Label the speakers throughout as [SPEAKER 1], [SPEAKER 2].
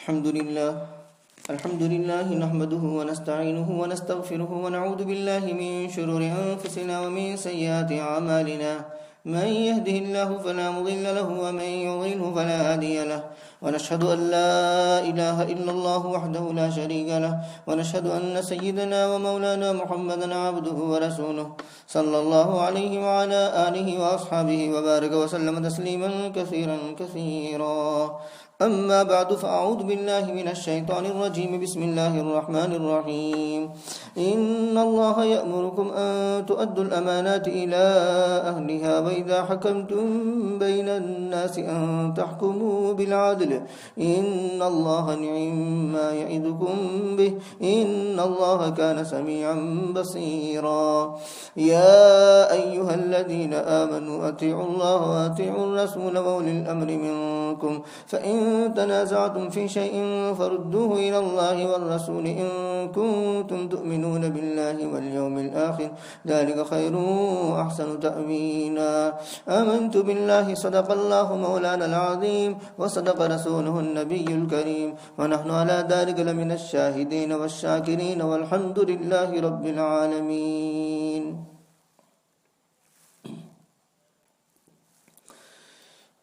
[SPEAKER 1] الحمد لله نحمده ونستعينه ونستغفره ونعوذ بالله من شرور أنفسنا ومن سيئات أعمالنا. من يهده الله فلا مضل له ومن يضلله فلا هادي له، ونشهد أن لا إله إلا الله وحده لا شريك له، ونشهد أن سيدنا ومولانا محمدا عبده ورسوله صلى الله عليه وعلى آله وأصحابه وبارك وسلم تسليما كثيرا كثيرا. أما بعد فأعوذ بالله من الشيطان الرجيم. بسم الله الرحمن الرحيم. إن الله يأمركم أن تؤدوا الأمانات إلى أهلها وإذا حكمتم بين الناس أن تحكموا بالعدل إن الله نعم ما يعظكم به إن الله كان سميعا بصيرا. يا أيها الذين آمنوا أطيعوا الله وأطيعوا الرسول وأولي الأمر منكم فإن تنازعتم في شيء فردوه إلى الله والرسول إن كنتم تؤمنون بالله واليوم الآخر ذلك خير وأحسن تأويلا. آمنت بالله صدق الله مولانا العظيم وصدق رسوله النبي الكريم ونحن على ذلك لمن الشاهدين والشاكرين والحمد لله رب العالمين.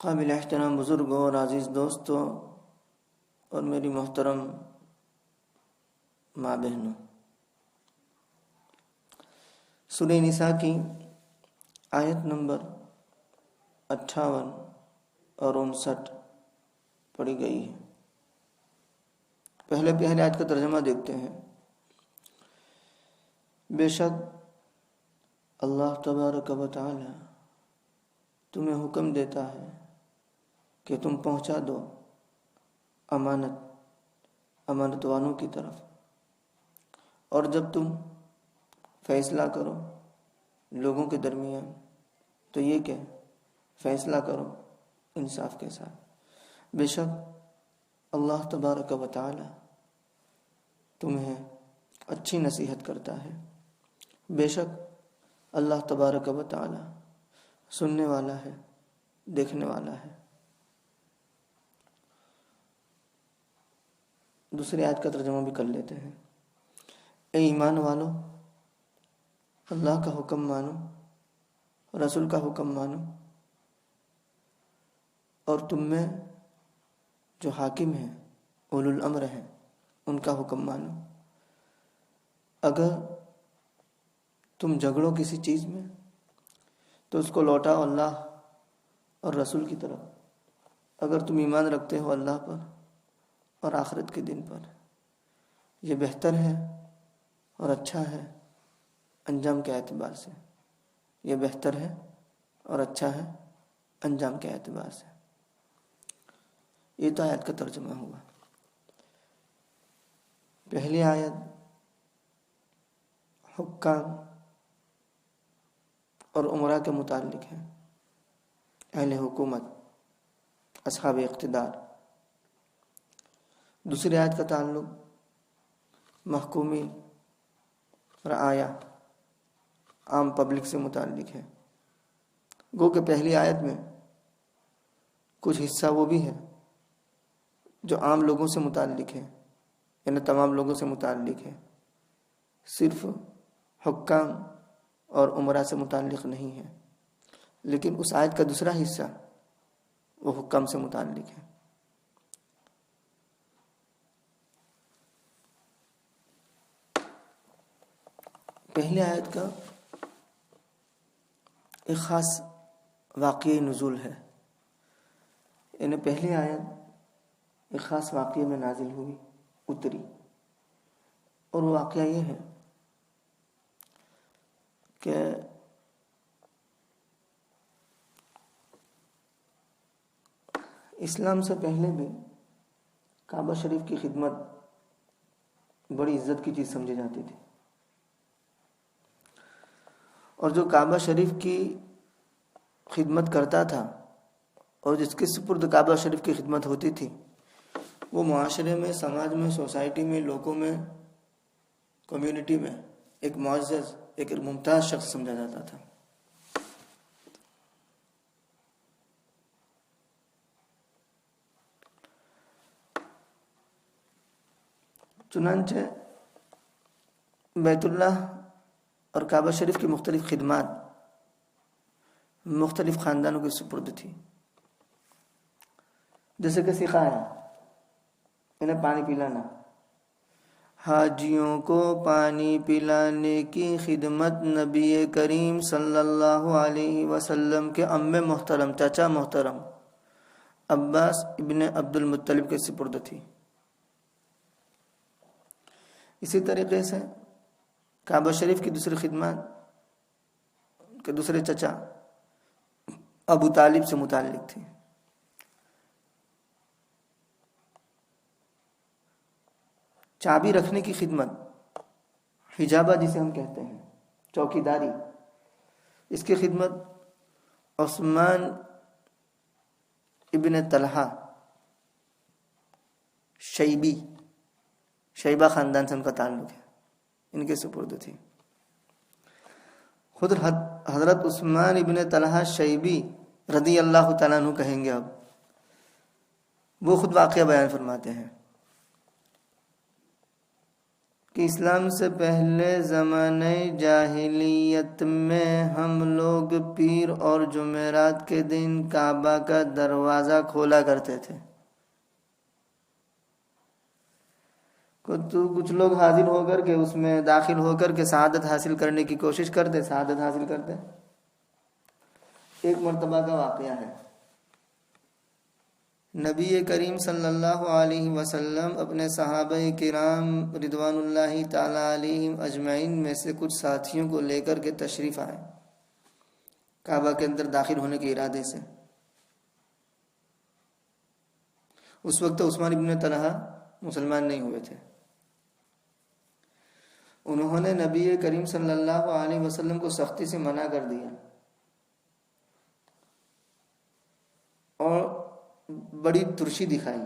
[SPEAKER 1] قابل احترام بزرگوں اور عزیز دوستوں اور میری محترم ماں بہنوں، سورہ نساء کی آیت نمبر 58 اور 59 پڑھی گئی ہے. پہلے آیت کا ترجمہ دیکھتے ہیں. بے شک اللہ تبارک و تعالی تمہیں حکم دیتا ہے کہ تم پہنچا دو امانت والوں کی طرف، اور جب تم فیصلہ کرو لوگوں کے درمیان تو یہ کہ فیصلہ کرو انصاف کے ساتھ. بے شک اللہ تبارک و تعالی تمہیں اچھی نصیحت کرتا ہے. بے شک اللہ تبارک و تعالی سننے والا ہے، دیکھنے والا ہے. دوسری آیت کا ترجمہ بھی کر لیتے ہیں. اے ایمان والو، اللہ کا حکم مانو، رسول کا حکم مانو، اور تم میں جو حاکم ہیں، اولو الامر ہیں، ان کا حکم مانو. اگر تم جھگڑو کسی چیز میں تو اس کو لوٹاؤ اللہ اور رسول کی طرف. اگر تم ایمان رکھتے ہو اللہ پر اور آخرت کے دن پر، یہ بہتر ہے اور اچھا ہے انجام کے اعتبار سے. یہ بہتر ہے اور اچھا ہے انجام کے اعتبار سے. یہ تو آیت کا ترجمہ ہوا. پہلی آیت حکام اور عمرہ کے متعلق ہے، اہل حکومت، اصحاب اقتدار. دوسری آیت کا تعلق محکومین، رعایا، عام پبلک سے متعلق ہے. گو کہ پہلی آیت میں کچھ حصہ وہ بھی ہے جو عام لوگوں سے متعلق ہے، یعنی تمام لوگوں سے متعلق ہے، صرف حکام اور عمرہ سے متعلق نہیں ہے. لیکن اس آیت کا دوسرا حصہ وہ حکام سے متعلق ہے. پہلی آیت کا ایک خاص واقعی نزول ہے، یعنی پہلی آیت ایک خاص واقعے میں نازل ہوئی، اتری. اور وہ واقعہ یہ ہے کہ اسلام سے پہلے بھی کعبہ شریف کی خدمت بڑی عزت کی چیز سمجھی جاتی تھی، اور جو کعبہ شریف کی خدمت کرتا تھا اور جس کے سپرد کعبہ شریف کی خدمت ہوتی تھی، وہ معاشرے میں، سماج میں، سوسائٹی میں، لوگوں میں، کمیونٹی میں ایک معزز، ایک ممتاز شخص سمجھا جاتا تھا. چنانچہ بیت اللہ اور کعبہ شریف کی مختلف خدمات مختلف خاندانوں کے سپرد تھی. جیسے کہ سکھایا انہیں پانی پلانا. حاجیوں کو پانی پلانے کی خدمت نبی کریم صلی اللہ علیہ وسلم کے عم محترم چچا محترم عباس ابن عبد المطلب کے سپرد تھی. اسی طریقے سے کعبہ شریف کی دوسری خدمات کے دوسرے چچا ابو طالب سے متعلق تھی. چابی رکھنے کی خدمت حجابہ جسے ہم کہتے ہیں چوکیداری، اس کی خدمت عثمان ابن طلحہ شیبہ خاندان سے ان کا تعلق ہے، ان کے سپرد تھی. خود حضرت عثمان ابن طلحہ شیبی رضی اللہ تعالیٰ عنہ کہیں گے. اب وہ خود واقعہ بیان فرماتے ہیں کہ اسلام سے پہلے زمانے جاہلیت میں ہم لوگ پیر اور جمعرات کے دن کعبہ کا دروازہ کھولا کرتے تھے. کچھ لوگ حاضر ہو کر کے اس میں داخل ہو کر کے سعادت حاصل کرنے کی کوشش کرتے، سعادت حاصل کرتے. ایک مرتبہ کا واقعہ ہے، نبی کریم صلی اللہ علیہ وسلم اپنے صحابہ کرام رضوان اللہ تعالی علیہم اجمعین میں سے کچھ ساتھیوں کو لے کر کے تشریف آئے کعبہ کے اندر داخل ہونے کے ارادے سے. اس وقت عثمان ابن طلحہ مسلمان نہیں ہوئے تھے. انہوں نے نبی کریم صلی اللہ علیہ وسلم کو سختی سے منع کر دیا اور بڑی ترشی دکھائی.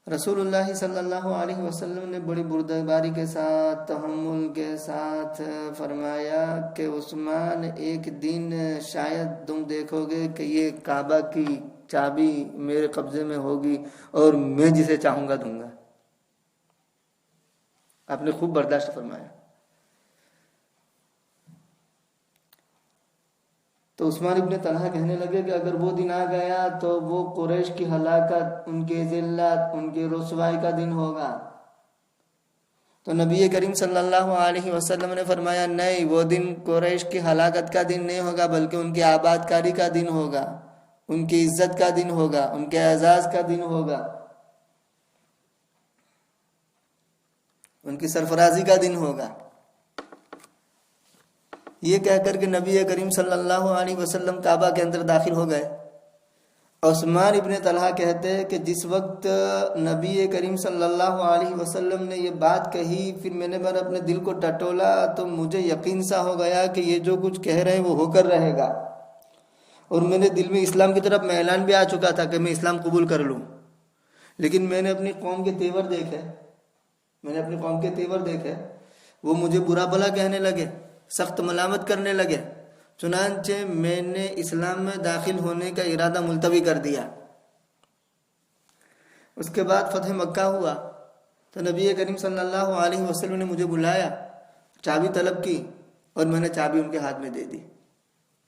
[SPEAKER 1] رسول اللہ صلی اللہ علیہ وسلم نے بڑی بردباری کے ساتھ تحمل کے ساتھ فرمایا کہ عثمان ایک دن شاید تم دیکھو گے کہ یہ کعبہ کی چابی میرے قبضے میں ہوگی اور میں جسے چاہوں گا دوں گا. آپ نے خوب برداشت فرمایا. تو عثمان ابن طلحہ کہنے لگے کہ اگر وہ دن آ گیا تو وہ قریش کی ہلاکت، ان کی ذلت، ان کی رسوائی کا دن ہوگا. تو نبی کریم صلی اللہ علیہ وسلم نے فرمایا نہیں، وہ دن قریش کی ہلاکت کا دن نہیں ہوگا بلکہ ان کی آباد کاری کا دن ہوگا، ان کی عزت کا دن ہوگا، ان کے اعزاز کا دن ہوگا، ان کی سرفرازی کا دن ہوگا. یہ کہہ کر کے نبی کریم صلی اللہ علیہ وسلم کعبہ کے اندر داخل ہو گئے. عثمان ابن طلحہ کہتے ہیں کہ جس وقت نبی کریم صلی اللہ علیہ وسلم نے یہ بات کہی، پھر میں نے اپنے دل کو ٹٹولا تو مجھے یقین سا ہو گیا کہ یہ جو کچھ کہہ رہے ہیں وہ ہو کر رہے گا. اور میرے دل میں اسلام کی طرف اعلان بھی آ چکا تھا کہ میں اسلام قبول کر لوں. لیکن میں نے اپنی قوم کے تیور دیکھے، وہ مجھے برا بھلا کہنے لگے، سخت ملامت کرنے لگے. چنانچہ میں نے اسلام میں داخل ہونے کا ارادہ ملتوی کر دیا. اس کے بعد فتح مکہ ہوا تو نبی کریم صلی اللہ علیہ وسلم نے مجھے بلایا، چابی طلب کی اور میں نے چابی ان کے ہاتھ میں دے دی،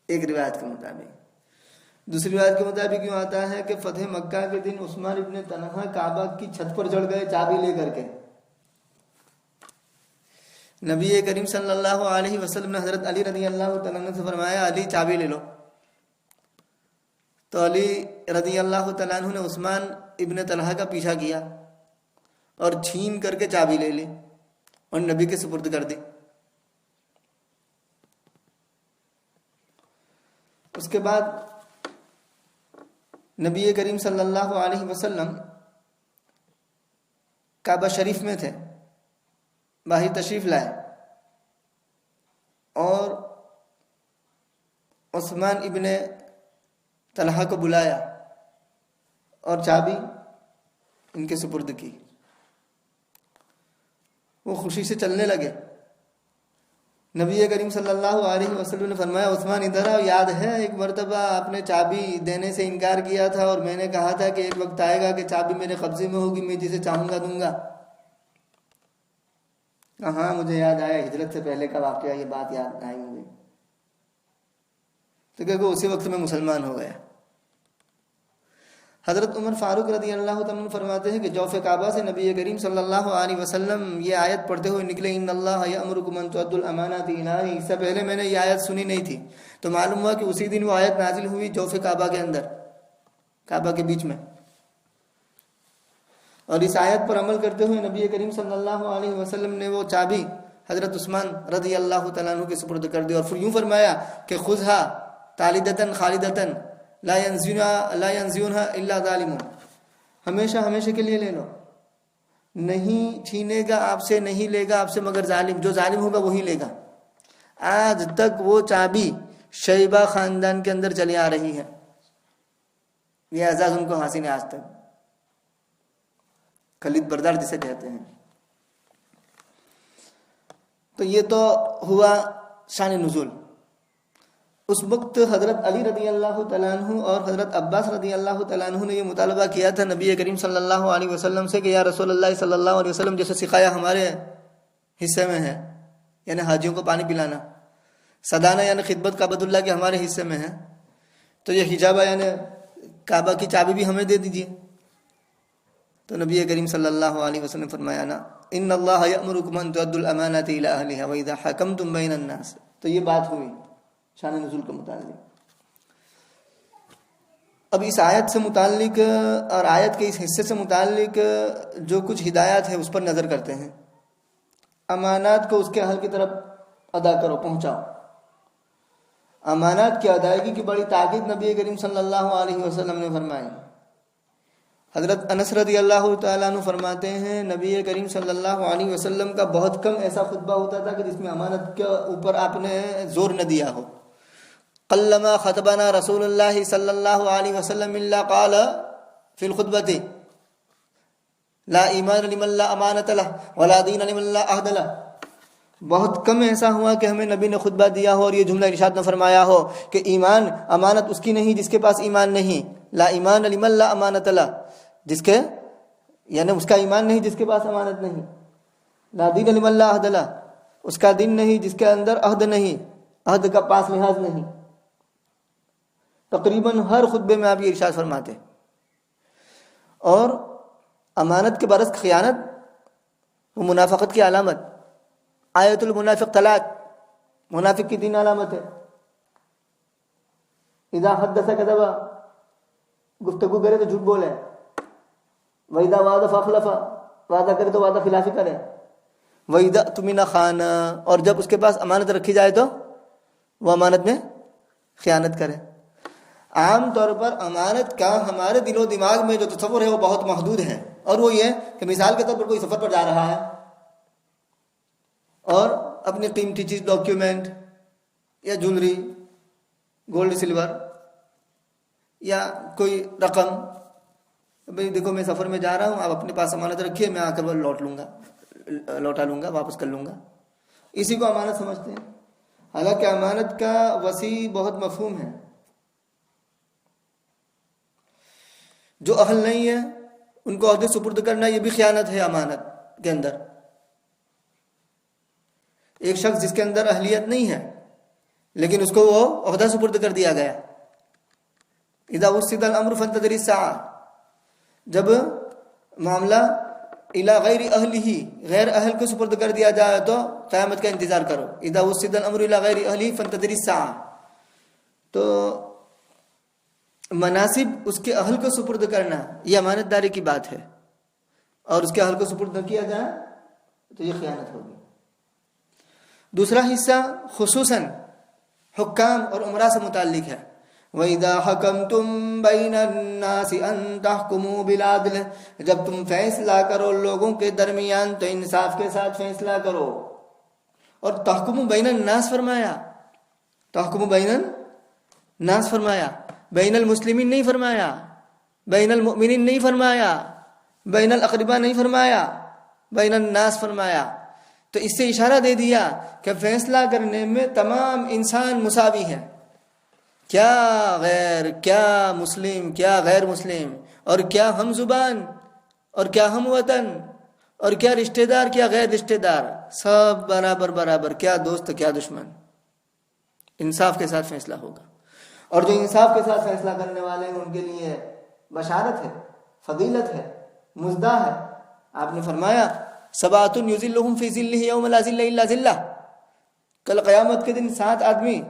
[SPEAKER 1] ایک روایت کے مطابق. دوسری روایت کے مطابق یوں آتا ہے کہ فتح مکہ کے دن عثمان ابن طلحہ کعبہ کی چھت پر چڑھ گئے چابی لے کر کے. نبی کریم صلی اللہ علیہ وسلم نے حضرت علی رضی اللہ تعالیٰ عنہ سے فرمایا علی چابی لے لو. تو علی رضی اللہ تعالیٰ عنہ نے عثمان ابن طلحہ کا پیچھا کیا اور چھین کر کے چابی لے لی اور نبی کے سپرد کر دی. اس کے بعد نبی کریم صلی اللہ علیہ وسلم کعبہ شریف میں تھے، باہر تشریف لائے اور عثمان ابن طلحہ کو بلایا اور چابی ان کے سپرد کی. وہ خوشی سے چلنے لگے. نبی کریم صلی اللہ علیہ وسلم نے فرمایا عثمان ادھر آؤ، یاد ہے ایک مرتبہ آپ نے چابی دینے سے انکار کیا تھا اور میں نے کہا تھا کہ ایک وقت آئے گا کہ چابی میرے قبضے میں ہوگی، میں جسے چاہوں گا دوں گا. ہاں مجھے یاد آیا ہجرت سے پہلے کا واقعہ، یہ بات یاد آئی مجھے، تو کہ اسی وقت میں مسلمان ہو گیا۔ حضرت عمر فاروق رضی اللہ تعالیٰ عنہ فرماتے ہیں کہ جوف کعبہ سے نبی کریم صلی اللہ علیہ وسلم یہ آیت پڑھتے ہوئے نکلے، ان اللہ یأمرکم ان تؤدوا الامانات الی اہلہا۔ اس سے پہلے میں نے یہ آیت سنی نہیں تھی، تو معلوم ہوا کہ اسی دن وہ آیت نازل ہوئی جوف کعبہ کے اندر، کعبہ کے بیچ میں، اور اس آیت پر عمل کرتے ہوئے نبی کریم صلی اللہ علیہ وسلم نے وہ چابی حضرت عثمان رضی اللہ تعالیٰ عنہ کے سپرد کر دی، اور پھر یوں فرمایا کہ خذھا تالدتن خالدتن لا ینزیونہا الا ظالم، ہمیشہ کے لیے لے لو، نہیں چھینے گا آپ سے، نہیں لے گا آپ سے مگر ظالم، جو ظالم ہوگا وہی لے گا۔ آج تک وہ چابی شیبہ خاندان کے اندر چلی آ رہی ہے، یہ اعزاز ان کو حاصل ہے آج تک، خلید بردار جسے کہتے ہیں۔ تو یہ تو ہوا شان نزول۔ اس وقت حضرت علی رضی اللہ تعالیٰ عنہ اور حضرت عباس رضی اللہ تعالیٰ عنہ نے یہ مطالبہ کیا تھا نبی کریم صلی اللہ علیہ وسلم سے کہ یا رسول اللہ صلی اللہ علیہ وسلم، جیسے سکھایا ہمارے حصے میں ہے، یعنی حاجیوں کو پانی پلانا، صدانہ یعنی خدمت کعبۃ اللہ کے ہمارے حصے میں ہے، تو یہ حجابہ یعنی کعبہ کی چابی بھی ہمیں دے دیجیے۔ تو نبی کریم صلی اللہ علیہ وسلم نے فرمایا نا، ان اللہ یأمرکم ان تؤدوا الامانات الی اہلہا واذا حکمتم بین الناس۔ تو یہ بات ہوئی شان نزول کے متعلق۔ اب اس آیت سے متعلق اور آیت کے اس حصے سے متعلق جو کچھ ہدایات ہے اس پر نظر کرتے ہیں۔ امانات کو اس کے حل کی طرف ادا کرو، پہنچاؤ۔ امانات کی ادائیگی کی بڑی تاکید نبی کریم صلی اللہ علیہ وسلم نے فرمائی۔ حضرت انس رضی اللہ تعالیٰ عنہ فرماتے ہیں نبی کریم صلی اللہ علیہ وسلم کا بہت کم ایسا خطبہ ہوتا تھا کہ جس میں امانت کے اوپر آپ نے زور نہ دیا ہو۔ قلما خطبنا رسول اللہ صلی اللہ علیہ وسلم الا قال فی الخطبۃ لا ایمان لمن لا امانۃ له ولا دین لمن لا عہد له۔ بہت کم ایسا ہوا کہ ہمیں نبی نے خطبہ دیا ہو اور یہ جملہ ارشاد نہ فرمایا ہو کہ ایمان امانت اس کی نہیں جس کے پاس ایمان نہیں، لا ایمان لمن لا امانۃ له، جس کے یعنی اس کا ایمان نہیں جس کے پاس امانت نہیں، لا دین لمن لا عہد له، اس کا دین نہیں جس کے اندر عہد نہیں، عہد کا پاس لحاظ نہیں۔ تقریباً ہر خطبے میں آپ یہ ارشاد فرماتے۔ اور امانت کے برعکس خیانت وہ منافقت کی علامت، آیت المنافق طلاق، منافق کی 3 علامت ہے۔ اذا حدث کذب، گفتگو کرے تو جھوٹ بولے، واذا وعد فاخلف، وعدہ کرے تو وعدہ خلافی کرے، واذا اؤتمن خان، اور جب اس کے پاس امانت رکھی جائے تو وہ امانت میں خیانت کرے۔ عام طور پر امانت کا ہمارے دل و دماغ میں جو تصور ہے وہ بہت محدود ہے، اور وہ یہ کہ مثال کے طور پر کوئی سفر پر جا رہا ہے اور اپنی قیمتی چیز، ڈاکیومنٹ یا جولری، گولڈ سلور یا کوئی رقم، بھئی دیکھو میں سفر میں جا رہا ہوں، آپ اپنے پاس امانت رکھیے، میں آ کر وہ لوٹا لوں گا، واپس کر لوں گا، اسی کو امانت سمجھتے ہیں۔ حالانکہ امانت کا وسیع بہت مفہوم ہے۔ جو اہل نہیں ہے ان کو عہدے سپرد کرنا یہ بھی خیانت ہے امانت کے اندر۔ ایک شخص جس کے اندر اہلیت نہیں ہے لیکن اس کو وہ عہدہ سپرد کر دیا گیا۔ اذا وسد الامر فانتظر الساعہ، جب معاملہ الی غیر اہلہ، غیر اہل کو سپرد کر دیا جائے تو قیامت کا انتظار کرو۔ اذا وسد الامر الی غیر اہلہ فانتظر الساعہ، تو مناسب اس کے اہل کو سپرد کرنا یہ امانت داری کی بات ہے، اور اس کے اہل کو سپرد نہ کیا جائے تو یہ خیانت ہوگی۔ دوسرا حصہ خصوصاً حکام اور عمرا سے متعلق ہے۔ وَإِذَا حَكَمْتُمْ بَيْنَ النَّاسِ أَن تَحْكُمُوا بِالْعَدْلِ، جب تم فیصلہ کرو لوگوں کے درمیان تو انصاف کے ساتھ فیصلہ کرو۔ اور تحکموا بین الناس فرمایا، تحکموا بین الناس فرمایا، بین المسلمین نہیں فرمایا، بین المؤمنین نہیں فرمایا، بین الاقرباء نہیں فرمایا، بین الناس فرمایا۔ تو اس سے اشارہ دے دیا کہ فیصلہ کرنے میں تمام انسان مساوی ہے، کیا غیر، کیا مسلم، کیا غیر مسلم، اور کیا ہم زبان اور کیا ہم وطن اور کیا رشتہ دار کیا غیر رشتہ دار، سب برابر برابر، کیا دوست کیا دشمن، انصاف کے ساتھ فیصلہ ہوگا۔ اور جو انصاف کے ساتھ فیصلہ کرنے والے ہیں ان کے لیے بشارت ہے، فضیلت ہے، مزدہ ہے۔ آپ نے فرمایا سبعۃ یظلھم فی ظلہ یوم لا ظل الا ظلہ، کل قیامت کے دن 7 آدمی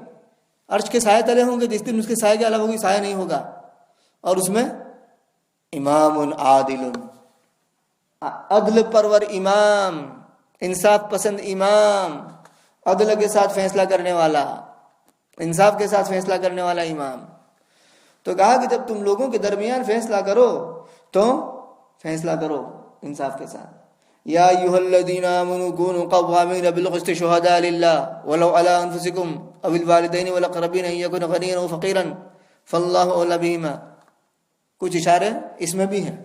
[SPEAKER 1] عرش کے سائے تلے ہوں گے، جس دن اس کے سائے کے علاوہ کوئی سایہ نہیں ہوگا، اور اس میں امام عادل، عدل پرور امام، انصاف پسند امام، عدل کے ساتھ فیصلہ کرنے والا، انصاف کے ساتھ فیصلہ کرنے والا امام۔ تو کہا کہ جب تم لوگوں کے درمیان فیصلہ کرو تو فیصلہ کرو انصاف کے ساتھ۔ یا ایھا الذین آمنوا کونوا قوامین بالقسط شہداء للہ ولو علی انفسکم او الوالدین والاقربین ان یکن غنیا او فقیرا فاللہ اولی بہما۔ کچھ اشارے اس میں بھی ہیں۔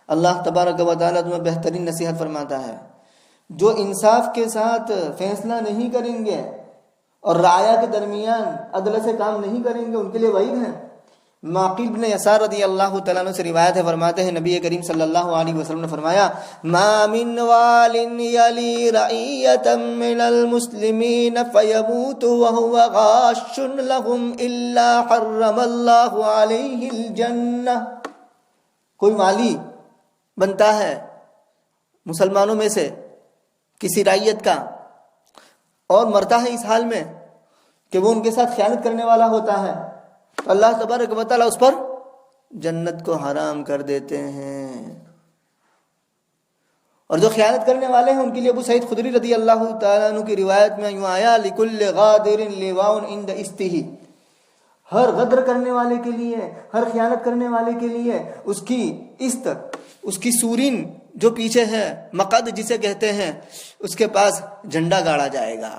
[SPEAKER 1] اللہ تبارک و تعالیٰ تمہیں بہترین نصیحت فرماتا ہے، جو انصاف کے ساتھ فیصلہ نہیں کریں گے اور رعایا کے درمیان عدل سے کام نہیں کریں گے، ان کے لیے وعید ہے۔ معقل بن یسار رضی اللہ تعالیٰ عنہ سے روایت ہے، فرماتے ہیں نبی کریم صلی اللہ علیہ وسلم نے فرمایا ما من وال یلی رعیۃ من المسلمین فیموت وهو غاش لهم الا حرم اللہ علیہ الجنہ۔ کوئی والی بنتا ہے مسلمانوں میں سے کسی رعیت کا اور مرتا ہے اس حال میں کہ وہ ان کے ساتھ خیانت کرنے والا ہوتا ہے، تو اللہ تبارک و تعالیٰ اس پر جنت کو حرام کر دیتے ہیں۔ اور جو خیانت کرنے والے ہیں ان کے لیے ابو سعید خدری رضی اللہ تعالیٰ عنہ کی روایت میں یوں آیا لکل غادر لواء عند استہ، ہر غدر کرنے والے کے لیے، ہر خیانت کرنے والے کے لیے اس کی است، اس کی سورین جو پیچھے ہے، مقد جسے کہتے ہیں، اس کے پاس جھنڈا گاڑا جائے گا۔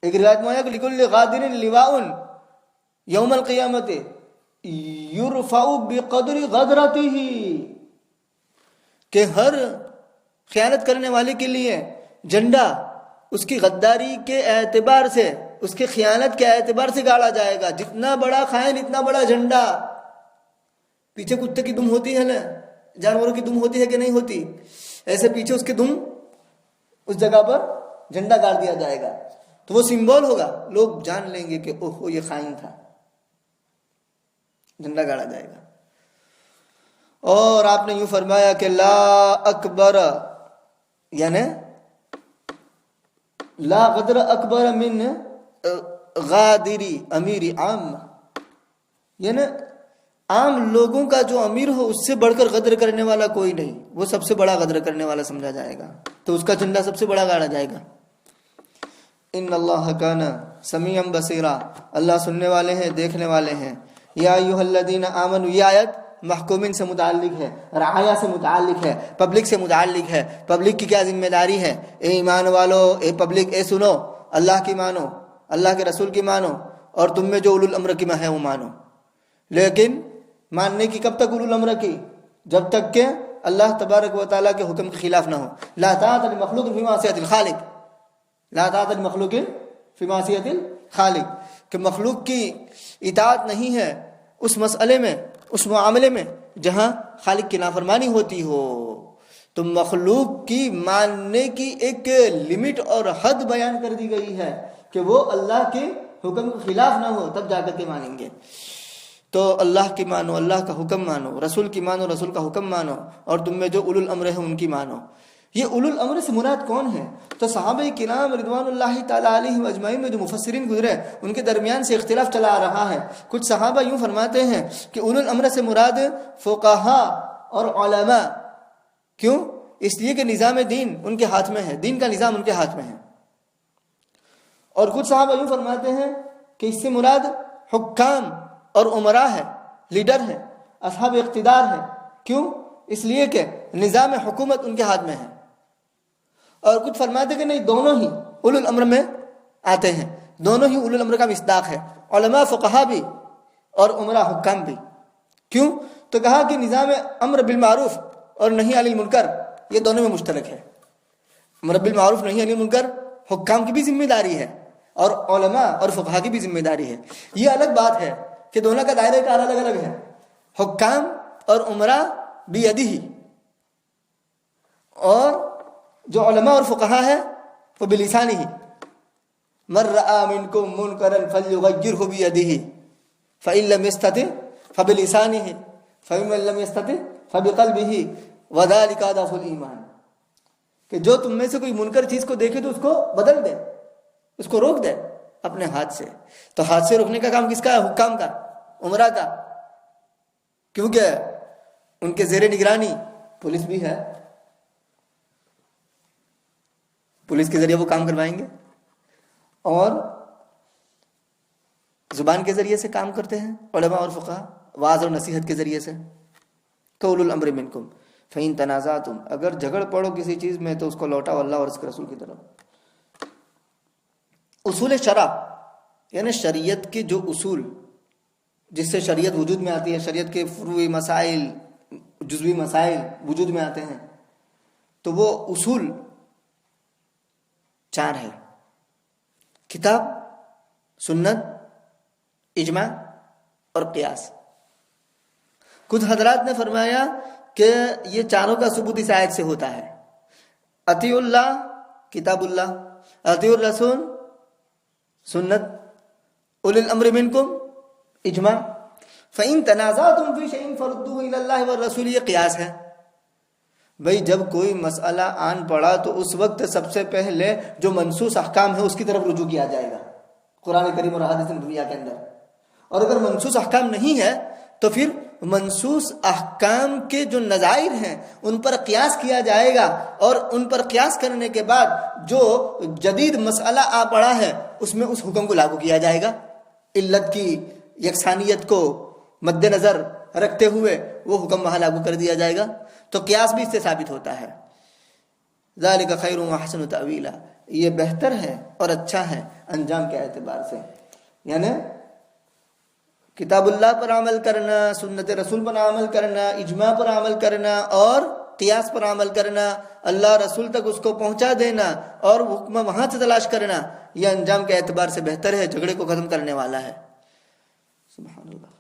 [SPEAKER 1] ایک روایت میں آیا کہ لکل غادر لواء یوم القیامت یرفع بقدر غدرتہ، کہ ہر خیانت کرنے والے کے لیے جھنڈا اس کی غداری کے اعتبار سے، اس کے خیانت کے اعتبار سے گاڑا جائے گا۔ جتنا بڑا خائن اتنا بڑا جھنڈا۔ پیچھے کتے کی دم ہوتی ہے نا، جانوروں کی دم ہوتی ہے کہ نہیں ہوتی، ایسے پیچھے اس کی دم اس جگہ پر جھنڈا گاڑ دیا جائے گا، تو وہ سمبول ہوگا، لوگ جان لیں گے کہ اوہ یہ خائن تھا، جھنڈا گاڑا جائے گا۔ اور آپ نے یوں فرمایا کہ لا اکبر، یعنی لا غدر اکبر من غادری امیر عام، یعنی عام لوگوں کا جو امیر ہو اس سے بڑھ کر غدر کرنے والا کوئی نہیں، وہ سب سے بڑا غدر کرنے والا سمجھا جائے گا، تو اس کا جھنڈا سب سے بڑا گاڑا جائے گا۔ ان اللہ کان سمیعا بصیرا، اللہ سننے والے ہیں، دیکھنے والے ہیں۔ یا ایھا الذین آمنوا، یہ آیت محکومین سے متعلق ہے، رعایا سے متعلق ہے، پبلک سے متعلق ہے۔ پبلک کی کیا ذمہ داری ہے؟ اے ایمان والو، اے پبلک، اے سنو، اللہ کی مانو، اللہ کے رسول کی مانو، اور تم میں جو اولو الامر کی ہے وہ مانو۔ لیکن ماننے کی کب تک اولو الامر کی؟ جب تک کہ اللہ تبارک و تعالیٰ کے حکم کے خلاف نہ ہو۔ لا طاعۃ لمخلوق فی معصیۃ الخالق، لا طاعۃ لمخلوق فی معصیۃ الخالق، کہ مخلوق کی اطاعت نہیں ہے اس مسئلے میں، اس معاملے میں جہاں خالق کی نافرمانی ہوتی ہو۔ تو مخلوق کی ماننے کی ایک لمٹ اور حد بیان کر دی گئی ہے کہ وہ اللہ کے حکم کے خلاف نہ ہو، تب جا کر کے مانیں گے۔ تو اللہ کی مانو، اللہ کا حکم مانو، رسول کی مانو، رسول کا حکم مانو، اور تم میں جو اولو الامر ہیں ان کی مانو۔ یہ اولو الامر سے مراد کون ہے؟ تو صحابہ کرام رضوان اللہ تعالیٰ علیہم اجمعین میں جو مفسرین گزرے ان کے درمیان سے اختلاف چلا آ رہا ہے۔ کچھ صحابہ یوں فرماتے ہیں کہ اولو الامر سے مراد فقہاء اور علماء، کیوں؟ اس لیے کہ نظام دین ان کے ہاتھ میں ہے، دین کا نظام ان کے ہاتھ میں ہے۔ اور کچھ صحابہ یوں فرماتے ہیں کہ اس سے مراد حکام اور عمراء ہے، لیڈر ہے، اصحاب اقتدار ہے، کیوں؟ اس لیے کہ نظام حکومت ان کے ہاتھ میں ہے۔ اور کچھ فرماتے کہ نہیں، دونوں ہی اولو الامر میں آتے ہیں، دونوں ہی اولو الامر کا مصداق ہے، علماء فقہا بھی اور عمراء حکام بھی۔ کیوں؟ تو کہا کہ نظام امر بالمعروف اور نہی عن المنکر یہ دونوں میں مشترک ہے۔ امر بالمعروف نہی عن المنکر حکام کی بھی ذمہ داری ہے اور علماء اور فقہا کی بھی ذمہ داری ہے۔ یہ الگ بات ہے کہ دونوں کا دائرہ کار الگ الگ ہے۔ حکام اور عمراء بیدہ، اور جو علماء اور فقہا ہے وہ بلسانہ، من رأى منکم منکرا فلیغیرہ بیدہ فإن لم يستطع فبلسانہ فمن لم يستطع فبقلبہ وذلک اضعف الایمان، کہ جو تم میں سے کوئی منکر چیز کو دیکھے تو اس کو بدل دے، اس کو روک دے اپنے ہاتھ سے۔ تو ہاتھ سے روکنے کا کام کس کا ہے؟ حکام کا، عمرا کا، کیونکہ ان کے زیر نگرانی پولیس بھی ہے، پولیس کے ذریعے وہ کام کروائیں گے، اور زبان کے ذریعے سے کام کرتے ہیں علماء اور فقہا، واعظ اور نصیحت کے ذریعے سے۔ تو اولو الامر منکم فإن تنازعتم، اگر جھگڑ پڑو کسی چیز میں تو اس کو لوٹاؤ اللہ اور اس کے رسول کی طرف۔ اصول شرع یعنی شریعت کے جو اصول جس سے شریعت وجود میں آتی ہے، شریعت کے فروعی مسائل، جزوی مسائل وجود میں آتے ہیں، تو وہ اصول 4 ہے: کتاب، سنت، اجماع اور قیاس۔ کچھ حضرات نے فرمایا کہ یہ چاروں کا ثبوت اس آیت سے ہوتا ہے: اطیع اللہ کتاب اللہ، اطیع الرسول سنت، اولی الامر منکم اجماع، فإن تنازعتم فی شیء فردوہ الی اللہ والرسول، یہ قیاس ہے۔ بھئی جب کوئی مسئلہ آن پڑا تو اس وقت سب سے پہلے جو منصوص احکام ہے اس کی طرف رجوع کیا جائے گا قرآن کریم اور احادیث نبویہ کے اندر، اور اگر منصوص احکام نہیں ہے تو پھر منصوص احکام کے جو نظائر ہیں ان پر قیاس کیا جائے گا، اور ان پر قیاس کرنے کے بعد جو جدید مسئلہ آ پڑا ہے اس میں اس حکم کو لاگو کیا جائے گا، علت کی یکسانیت کو مد نظر رکھتے ہوئے وہ حکم وہاں لاگو کر دیا جائے گا۔ تو قیاس بھی اس سے ثابت ہوتا ہے۔ ذالک خیر و احسن تأویلا، یہ بہتر ہے اور اچھا ہے انجام کے اعتبار سے، یعنی کتاب اللہ پر عمل کرنا، سنت رسول پر عمل کرنا، اجماع پر عمل کرنا اور قیاس پر عمل کرنا، اللہ رسول تک اس کو پہنچا دینا اور حکم وہاں سے تلاش کرنا، یہ انجام کے اعتبار سے بہتر ہے، جھگڑے کو ختم کرنے والا ہے۔ سبحان اللہ۔